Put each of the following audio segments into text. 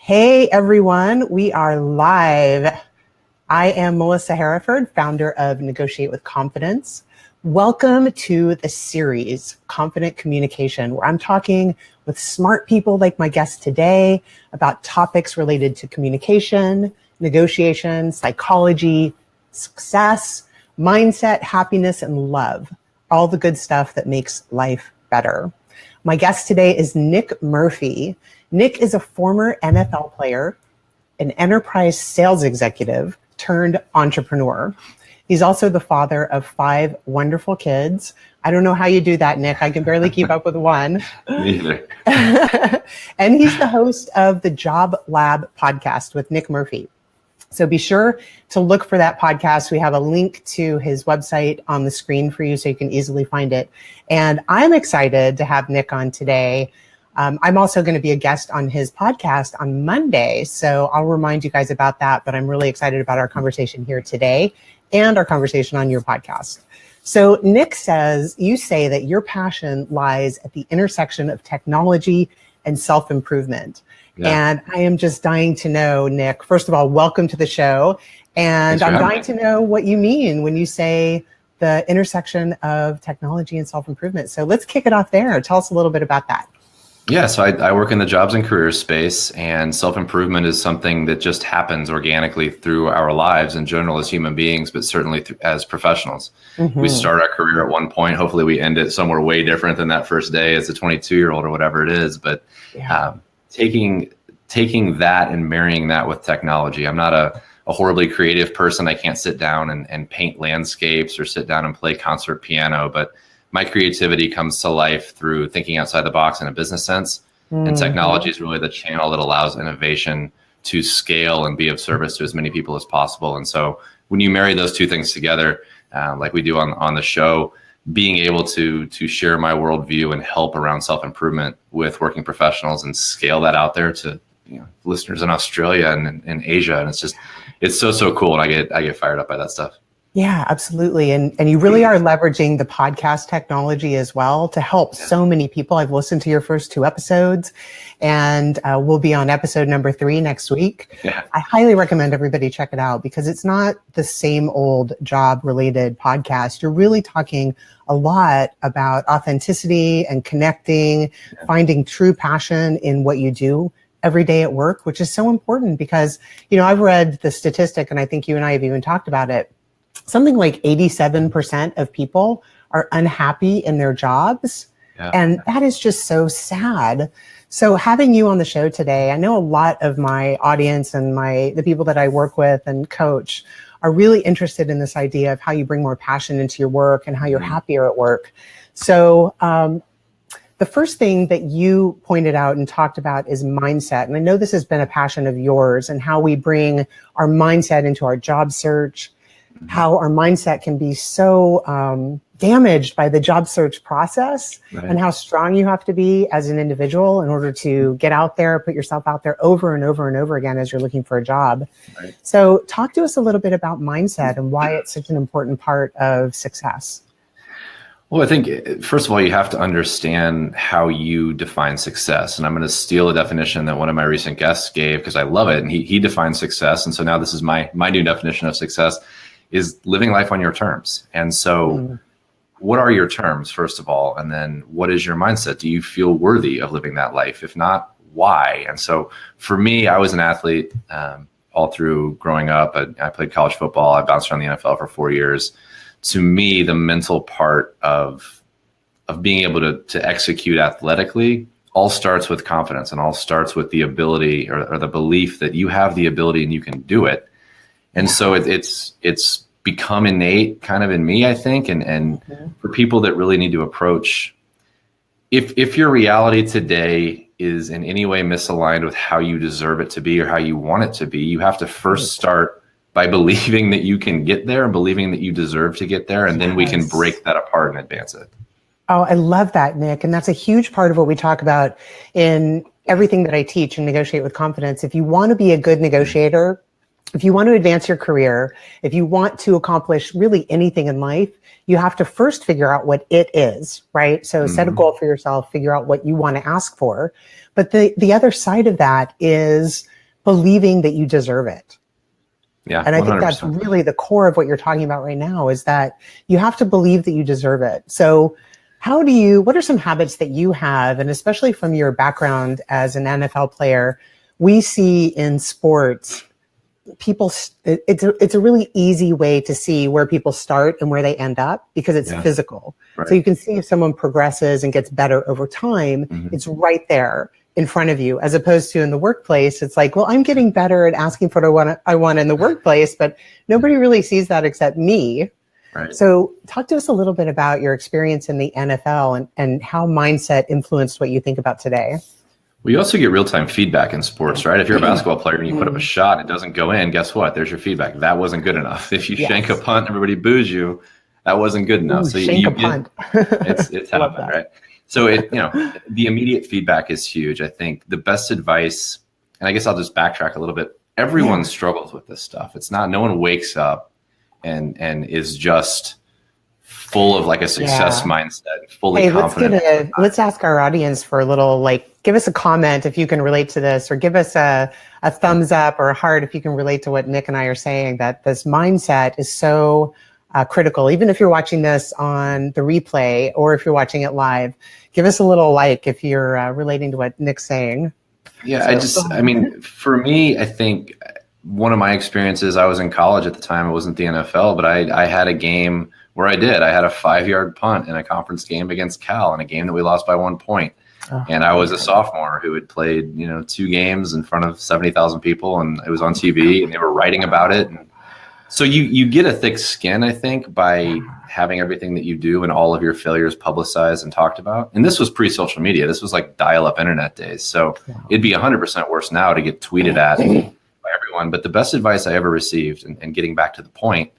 Hey everyone, we are live. I am Melissa Hereford, founder of Negotiate with Confidence. Welcome to the series, Confident Communication, where I'm talking with smart people like my guest today about topics related to communication, negotiation, psychology, success, mindset, happiness, and love. All the good stuff that makes life better. My guest today is Nick Murphy. Nick is a former NFL player, an enterprise sales executive turned entrepreneur. He's also the father of 5 wonderful kids. I don't know how you do that, Nick. I can barely keep up with one. Me either. And he's the host of the Job Lab podcast with Nick Murphy. So be sure to look for that podcast. We have a link to his website on the screen for you so you can easily find it. And I'm excited to have Nick on today. I'm also going to be a guest on his podcast on Monday. So I'll remind you guys about that. But I'm really excited about our conversation here today and our conversation on your podcast. So Nick you say that your passion lies at the intersection of technology and self-improvement. Yeah. And I am just dying to know, Nick, first of all, welcome to the show. And I'm dying to know what you mean when you say the intersection of technology and self-improvement. So let's kick it off there. Tell us a little bit about that. Yeah, so I work in the jobs and careers space, and self-improvement is something that just happens organically through our lives in general as human beings, but certainly as professionals. Mm-hmm. We start our career at one point. Hopefully we end it somewhere way different than that first day as a 22-year-old or whatever it is. But taking that and marrying that with technology. I'm not a horribly creative person. I can't sit down and paint landscapes or sit down and play concert piano, but my creativity comes to life through thinking outside the box in a business sense. Mm-hmm. And technology is really the channel that allows innovation to scale and be of service to as many people as possible. And so when you marry those two things together, like we do on the show, being able to share my worldview and help around self-improvement with working professionals and scale that out there to listeners in Australia and in Asia. And it's so cool. And I get fired up by that stuff. Yeah, absolutely. And you really are leveraging the podcast technology as well to help so many people. I've listened to your first 2 episodes and we'll be on episode number 3 next week. Yeah. I highly recommend everybody check it out because it's not the same old job related podcast. You're really talking a lot about authenticity and connecting, finding true passion in what you do every day at work, which is so important because, I've read the statistic and I think you and I have even talked about it. Something like 87% of people are unhappy in their jobs. Yeah. And that is just so sad. So having you on the show today, I know a lot of my audience and the people that I work with and coach are really interested in this idea of how you bring more passion into your work and how you're happier at work. So the first thing that you pointed out and talked about is mindset. And I know this has been a passion of yours and how we bring our mindset into our job search, how our mindset can be so damaged by the job search process, right, and how strong you have to be as an individual in order to get out there, put yourself out there over and over and over again as you're looking for a job. Right. So talk to us a little bit about mindset and why it's such an important part of success. Well, I think, first of all, you have to understand how you define success. And I'm going to steal a definition that one of my recent guests gave because I love it. And he defined success. And so now this is my new definition of success is living life on your terms. And so what are your terms, first of all? And then what is your mindset? Do you feel worthy of living that life? If not, why? And so for me, I was an athlete all through growing up. I played college football. I bounced around the NFL for 4 years. To me, the mental part of being able to execute athletically all starts with confidence and all starts with the ability or the belief that you have the ability and you can do it. And so it's become innate kind of in me, I think. And for people that really need to approach, if your reality today is in any way misaligned with how you deserve it to be or how you want it to be, you have to first start by believing that you can get there and believing that you deserve to get there. And then we can break that apart and advance it. Oh, I love that, Nick. And that's a huge part of what we talk about in everything that I teach and Negotiate with Confidence. If you want to be a good negotiator, if you want to advance your career, if you want to accomplish really anything in life, you have to first figure out what it is, right? So set a goal for yourself, figure out what you want to ask for. But the other side of that is believing that you deserve it. Yeah, and I 100%. think that's really the core of what you're talking about right now, is that you have to believe that you deserve it. So what are some habits that you have, and especially from your background as an NFL player, we see in sports, it's a really easy way to see where people start and where they end up, because it's physical. Right. So you can see if someone progresses and gets better over time, it's right there in front of you, as opposed to in the workplace. It's like, well, I'm getting better at asking for what I want in the workplace, but nobody really sees that except me. Right. So talk to us a little bit about your experience in the NFL and how mindset influenced what you think about today. Well, you also get real-time feedback in sports, right? If you're a basketball player and you put up a shot, it doesn't go in, guess what? There's your feedback. That wasn't good enough. If you shank a punt, everybody boos you. That wasn't good enough. Ooh, so you get, punt. It's happened, right? So the immediate feedback is huge. I think the best advice, and I guess I'll just backtrack a little bit. Everyone struggles with this stuff. It's not, no one wakes up and is just full of like a success mindset, fully confident. Let's ask our audience for a little, give us a comment if you can relate to this, or give us a thumbs up or a heart if you can relate to what Nick and I are saying, that this mindset is so critical. Even if you're watching this on the replay or if you're watching it live, give us a little if you're relating to what Nick's saying. Yeah, for me, I think one of my experiences, I was in college at the time. It wasn't the NFL, but I had a game where I had a 5-yard punt in a conference game against Cal, in a game that we lost by 1 point. And I was a sophomore who had played, 2 games in front of 70,000 people, and it was on TV and they were writing about it. And so you get a thick skin, I think, by having everything that you do and all of your failures publicized and talked about. And this was pre-social media. This was like dial-up internet days. So it'd be 100% worse now to get tweeted at by everyone. But the best advice I ever received, and getting back to the point,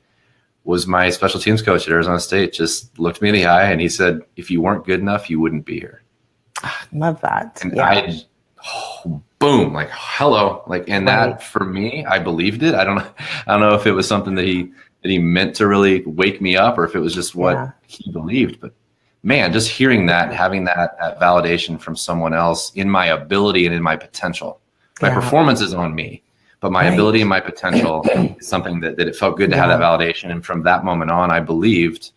was my special teams coach at Arizona State just looked me in the eye and he said, if you weren't good enough, you wouldn't be here. Love that. And boom, hello. And that, for me, I believed it. I don't know if it was something that he meant to really wake me up, or if it was just what he believed. But man, just hearing that, having that validation from someone else in my ability and in my potential. My performance is on me, but my ability and my potential is something that it felt good to have that validation. And from that moment on, I believed,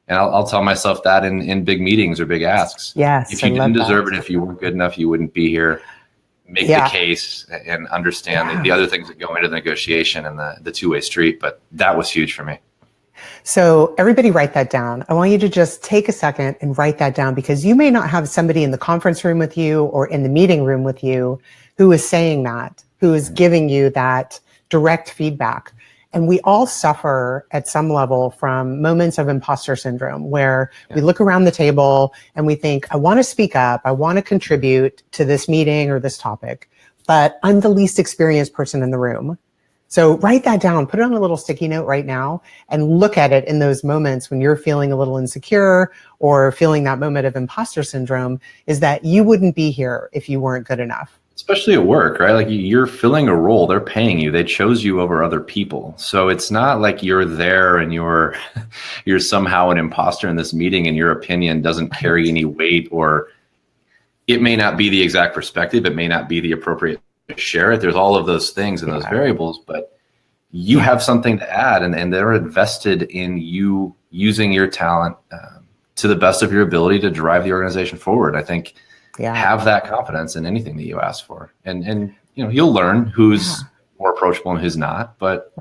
and I'll tell myself that in big meetings or big asks. Yes, if you didn't deserve it, if you weren't good enough, you wouldn't be here. Make the case and understand the other things that go into the negotiation and the two-way street. But that was huge for me. So everybody write that down. I want you to just take a second and write that down, because you may not have somebody in the conference room with you or in the meeting room with you who is saying that, who is giving you that direct feedback. And we all suffer at some level from moments of imposter syndrome, where we look around the table and we think, I want to speak up, I want to contribute to this meeting or this topic, but I'm the least experienced person in the room. So write that down, put it on a little sticky note right now, and look at it in those moments when you're feeling a little insecure or feeling that moment of imposter syndrome, is that you wouldn't be here if you weren't good enough. Especially at work, right? You're filling a role, they're paying you, they chose you over other people. So it's not like you're there and you're somehow an imposter in this meeting and your opinion doesn't carry any weight, or it may not be the exact perspective, it may not be the appropriate to share it. There's all of those things and those variables, but you have something to add, and they're invested in you using your talent to the best of your ability to drive the organization forward. I think have that confidence in anything that you ask for, and you'll learn who's more approachable and who's not, but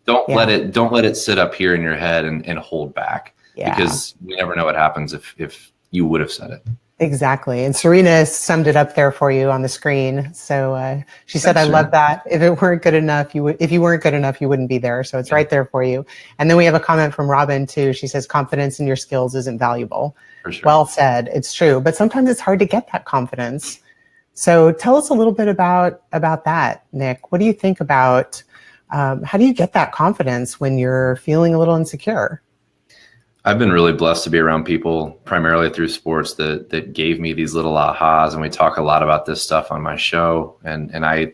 don't let it sit up here in your head and hold back, because you never know what happens if you would have said it. Exactly. And Serena summed it up there for you on the screen. So she said, I love that. If you weren't good enough, you wouldn't be there. So it's right there for you. And then we have a comment from Robin too. She says, confidence in your skills isn't valuable. For sure. Well said. It's true. But sometimes it's hard to get that confidence. So tell us a little bit about that, Nick. What do you think about, how do you get that confidence when you're feeling a little insecure? I've been really blessed to be around people, primarily through sports, that gave me these little ahas. And we talk a lot about this stuff on my show. And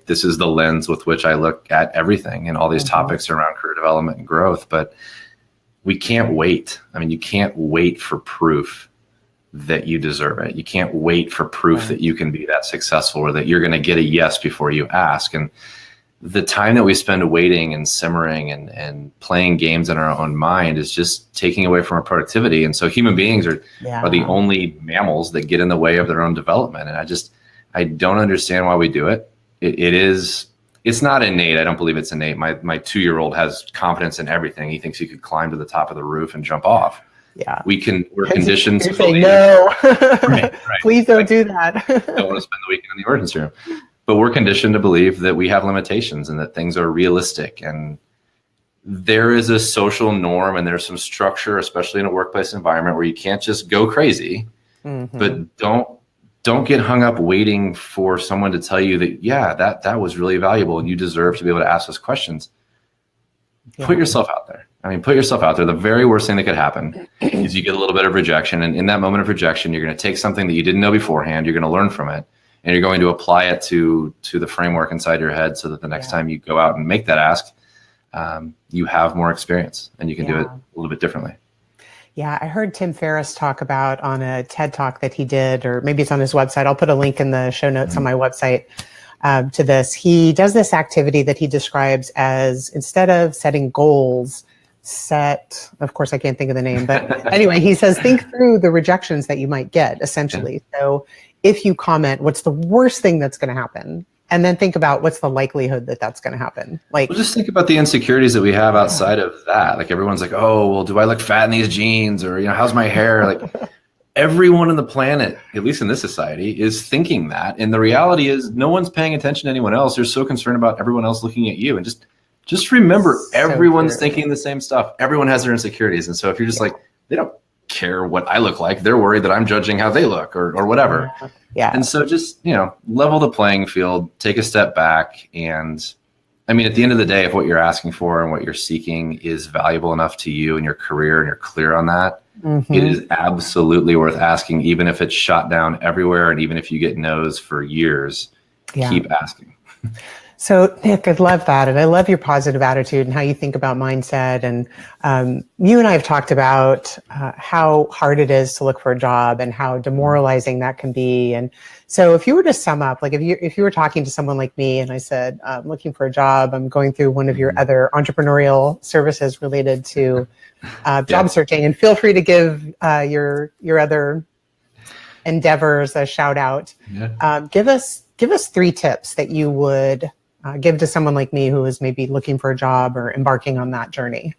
this is the lens with which I look at everything and all these topics around career development and growth. But we can't wait. I mean, you can't wait for proof that you deserve it. You can't wait for proof that you can be that successful or that you're going to get a yes before you ask. And the time that we spend waiting and simmering and playing games in our own mind is just taking away from our productivity. And so human beings are the only mammals that get in the way of their own development. And I don't understand why we do it. It's not innate. I don't believe it's innate. My 2-year-old has confidence in everything. He thinks he could climb to the top of the roof and jump off. Yeah. We're conditioned to believe. No, right. Please don't do that. Don't want to spend the weekend in the emergency room. But we're conditioned to believe that we have limitations and that things are realistic. And there is a social norm and there's some structure, especially in a workplace environment, where you can't just go crazy. Mm-hmm. But don't get hung up waiting for someone to tell you that, that was really valuable and you deserve to be able to ask those questions. Yeah. Put yourself out there. Put yourself out there. The very worst thing that could happen is you get a little bit of rejection. And in that moment of rejection, you're going to take something that you didn't know beforehand. You're going to learn from it. And you're going to apply it to the framework inside your head so that the next time you go out and make that ask, you have more experience and you can do it a little bit differently. Yeah, I heard Tim Ferriss talk about on a TED Talk that he did, or maybe it's on his website. I'll put a link in the show notes on my website to this. He does this activity that he describes as, instead of setting goals, of course, I can't think of the name, but anyway, he says, think through the rejections that you might get, essentially. Yeah. So if you comment, what's the worst thing that's going to happen? And then think about what's the likelihood that that's going to happen. Just think about the insecurities that we have outside of that. Like everyone's like, oh, well, do I look fat in these jeans? Or, how's my hair? Like everyone on the planet, at least in this society, is thinking that. And the reality is no one's paying attention to anyone else. You're so concerned about everyone else looking at you. And just remember, everyone's thinking the same stuff. Everyone has their insecurities. And so if you're just like, they don't care what I look like, they're worried that I'm judging how they look or whatever. Yeah. And so just, level the playing field, take a step back. And at the end of the day, if what you're asking for and what you're seeking is valuable enough to you and your career and you're clear on that, it is absolutely worth asking, even if it's shot down everywhere. And even if you get no's for years, keep asking. So, Nick, I love that. And I love your positive attitude and how you think about mindset. And you and I have talked about how hard it is to look for a job and how demoralizing that can be. And so if you were to sum up, like if you were talking to someone like me and I said, I'm looking for a job, I'm going through one of your other entrepreneurial services related to job searching, and feel free to give your other endeavors a shout out. Yeah. Give us 3 tips that you would give to someone like me who is maybe looking for a job or embarking on that journey.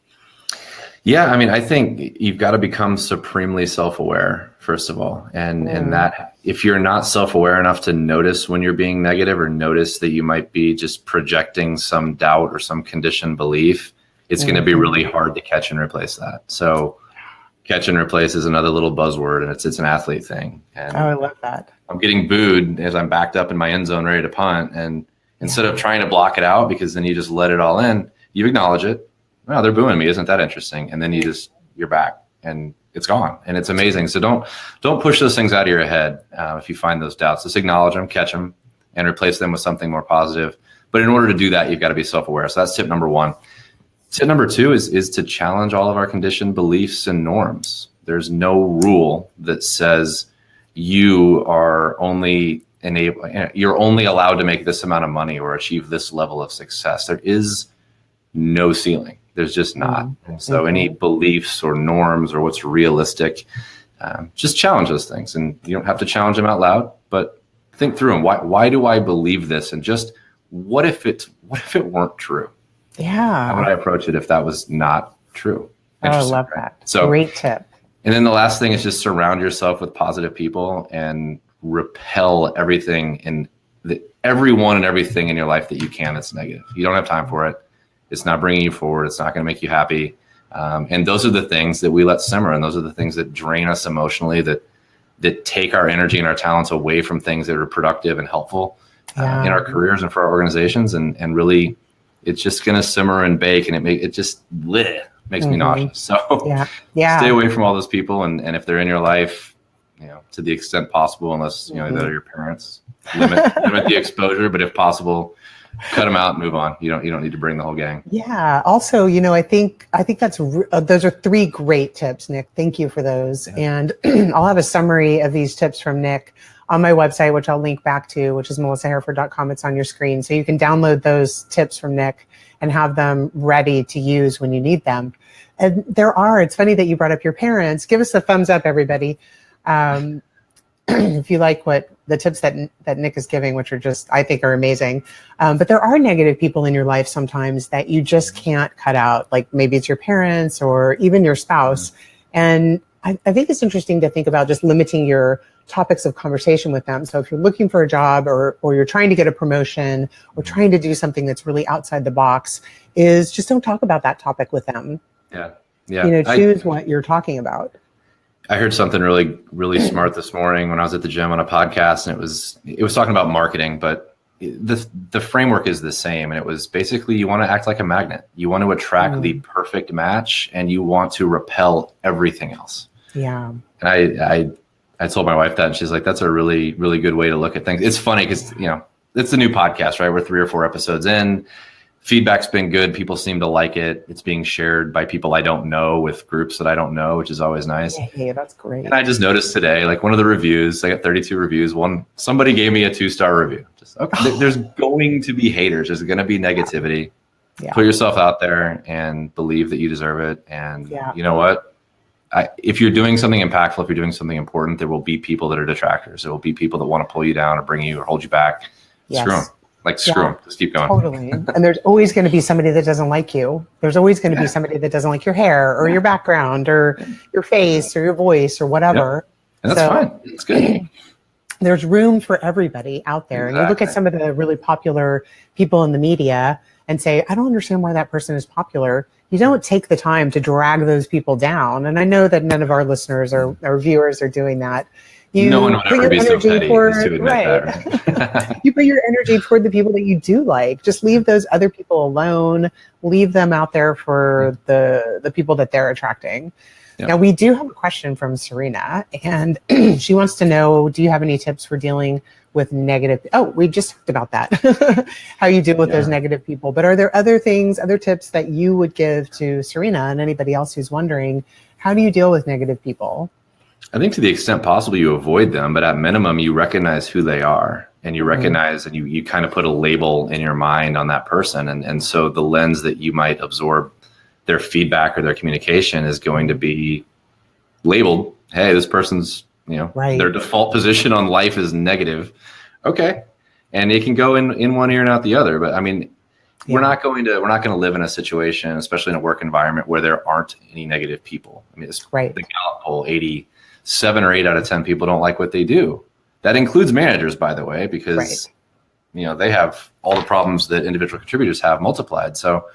Yeah, I think you've got to become supremely self-aware, first of all. And that if you're not self-aware enough to notice when you're being negative or notice that you might be just projecting some doubt or some conditioned belief, it's going to be really hard to catch and replace that. So catch and replace is another little buzzword, and it's an athlete thing. And I love that. I'm getting booed as I'm backed up in my end zone ready to punt. And instead of trying to block it out, because then you just let it all in, you acknowledge it. Wow, they're booing me. Isn't that interesting? And then you're back and it's gone. And it's amazing. So don't push those things out of your head. If you find those doubts, just acknowledge them, catch them, and replace them with something more positive. But in order to do that, you've got to be self-aware. So that's tip number 1. Tip number 2 is to challenge all of our conditioned beliefs and norms. There's no rule that says you are you're only allowed to make this amount of money or achieve this level of success. There is no ceiling. There's just not. And so any beliefs or norms or what's realistic, just challenge those things. And you don't have to challenge them out loud, but think through them. Why do I believe this? And just what if it weren't true? Yeah. How would I approach it if that was not true? Oh, I love that. So great tip. And then the last thing is just surround yourself with positive people and repel everything everyone and everything in your life that you can that's negative. You don't have time for it. It's not bringing you forward. It's not going to make you happy. And those are the things that we let simmer. And those are the things that drain us emotionally, that take our energy and our talents away from things that are productive and helpful in our careers and for our organizations. And really, it's just going to simmer and bake, and it just makes me nauseous. So stay away from all those people. And if they're in your life, to the extent possible, unless that are your parents, limit the exposure. But if possible, cut them out and move on. You don't need to bring the whole gang. Yeah. Also, I think that's those are 3 great tips, Nick. Thank you for those. Yeah. And I'll have a summary of these tips from Nick on my website, which I'll link back to, which is melissahereford.com. It's on your screen. So you can download those tips from Nick and have them ready to use when you need them. And it's funny that you brought up your parents. Give us a thumbs up, everybody. If you like what the tips that Nick is giving, which are just, I think, are amazing. But there are negative people in your life sometimes that you just can't cut out. Like maybe it's your parents or even your spouse. And I think it's interesting to think about just limiting your topics of conversation with them. So if you're looking for a job or you're trying to get a promotion or trying to do something that's really outside the box, is just don't talk about that topic with them. Yeah. Choose what you're talking about. I heard something really, really smart this morning when I was at the gym on a podcast, and it was talking about marketing, but the framework is the same. And it was basically, you want to act like a magnet. You want to attract the perfect match, and you want to repel everything else. Yeah. And I told my wife that, and she's like, that's a really, really good way to look at things. It's funny because, it's a new podcast, right? We're 3 or 4 episodes in. Feedback's been good. People seem to like it. It's being shared by people I don't know with groups that I don't know, which is always nice. Hey, that's great. And I just noticed today, like one of the reviews, I got 32 reviews. Somebody gave me a 2-star review. Just, okay, there's going to be haters. There's going to be negativity. Yeah. Put yourself out there and believe that you deserve it. And you know what? If you're doing something impactful, if you're doing something important, there will be people that are detractors. There will be people that want to pull you down or bring you or hold you back. Yes. Screw them. Screw them. Just keep going. Totally. And there's always going to be somebody that doesn't like you. There's always going to be somebody that doesn't like your hair or your background or your face or your voice or whatever. And that's fine. It's good. There's room for everybody out there. Exactly. And you look at some of the really popular people in the media and say, I don't understand why that person is popular. You don't take the time to drag those people down. And I know that none of our listeners or viewers are doing that. No one would ever be so petty as to admit that. You put your energy toward the people that you do like. Just leave those other people alone. Leave them out there for the people that they're attracting. Yeah. Now, we do have a question from Serena, and she wants to know, do you have any tips for dealing with negative? Oh, we just talked about that, how you deal with those negative people. But are there other tips that you would give to Serena and anybody else who's wondering, how do you deal with negative people? I think to the extent possible, you avoid them, but at minimum, you recognize who they are, and you recognize and you kind of put a label in your mind on that person. And so the lens that you might absorb their feedback or their communication is going to be labeled, hey, this person's, their default position on life is negative. Okay. And it can go in one ear and out the other. But I mean, we're not going to live in a situation, especially in a work environment, where there aren't any negative people. I mean, it's the Gallup poll, 87 or 8 out of 10 people don't like what they do. That includes managers, by the way, because they have all the problems that individual contributors have multiplied. So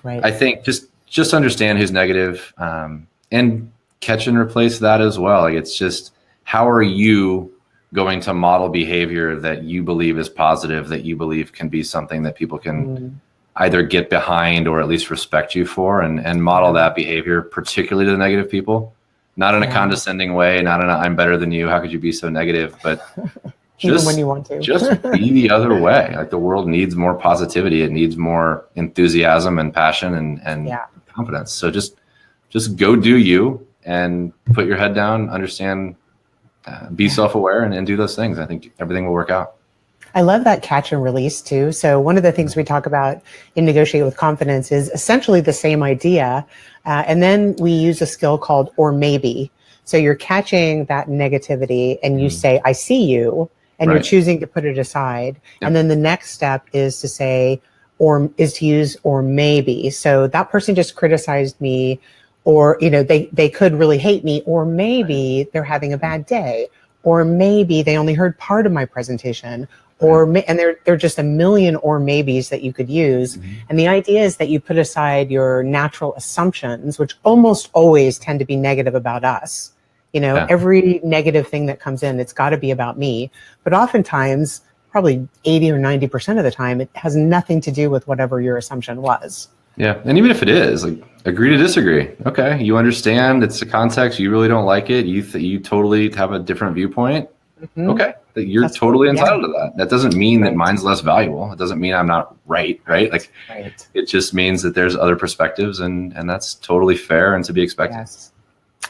I think just understand who's negative, and catch and replace that as well. Like, it's just, how are you going to model behavior that you believe is positive, that you believe can be something that people can either get behind or at least respect you for, and model that behavior, particularly to the negative people. Not in a condescending way, not in a I'm better than you, how could you be so negative, but even when you want to. Just be the other way. Like, the world needs more positivity. It needs more enthusiasm and passion and confidence. So just go do you, and put your head down, understand, be self-aware, and do those things. I think everything will work out. I love that catch and release too. So one of the things we talk about in Negotiate with Confidence is essentially the same idea. And then we use a skill called or maybe. So you're catching that negativity and you say, I see you, and you're choosing to put it aside. Yep. And then the next step is to say, is to use or maybe. So that person just criticized me, or, they could really hate me, or maybe they're having a bad day, or maybe they only heard part of my presentation. And there are just a million or maybes that you could use. And the idea is that you put aside your natural assumptions, which almost always tend to be negative about us. Every negative thing that comes in, it's got to be about me. But oftentimes, probably 80 or 90% of the time, it has nothing to do with whatever your assumption was. Yeah. And even if it is, like, agree to disagree. Okay. You understand it's a context. You really don't like it. You totally have a different viewpoint. Okay. You're That's totally cool. entitled to that. That doesn't mean that mine's less valuable. It doesn't mean I'm not right? Like, it just means that there's other perspectives, and that's totally fair and to be expected. Yes.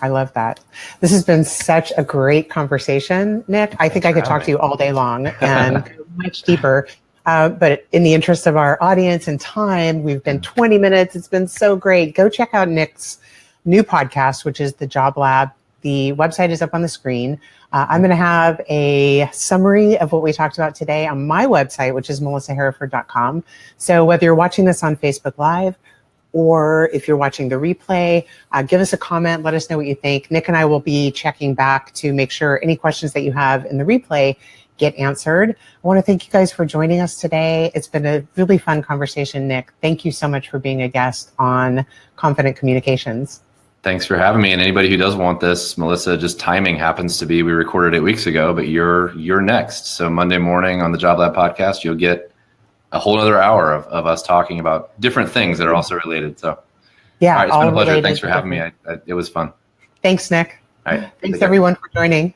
I love that. This has been such a great conversation, Nick. I think I could talk to you all day long and go much deeper. But in the interest of our audience and time, we've been 20 minutes. It's been so great. Go check out Nick's new podcast, which is The Job Lab. The website is up on the screen. I'm going to have a summary of what we talked about today on my website, which is melissahereford.com. So whether you're watching this on Facebook Live or if you're watching the replay, give us a comment. Let us know what you think. Nick and I will be checking back to make sure any questions that you have in the replay get answered. I want to thank you guys for joining us today. It's been a really fun conversation, Nick. Thank you so much for being a guest on Confident Communications. Thanks for having me. And anybody who does want this, Melissa, just timing happens to be, we recorded 8 weeks ago, but you're next. So Monday morning on the Job Lab podcast, you'll get a whole other hour of us talking about different things that are also related. So yeah, all right, it's been a pleasure. Thanks for having me. It was fun. Thanks, Nick. All right. Thanks everyone for joining.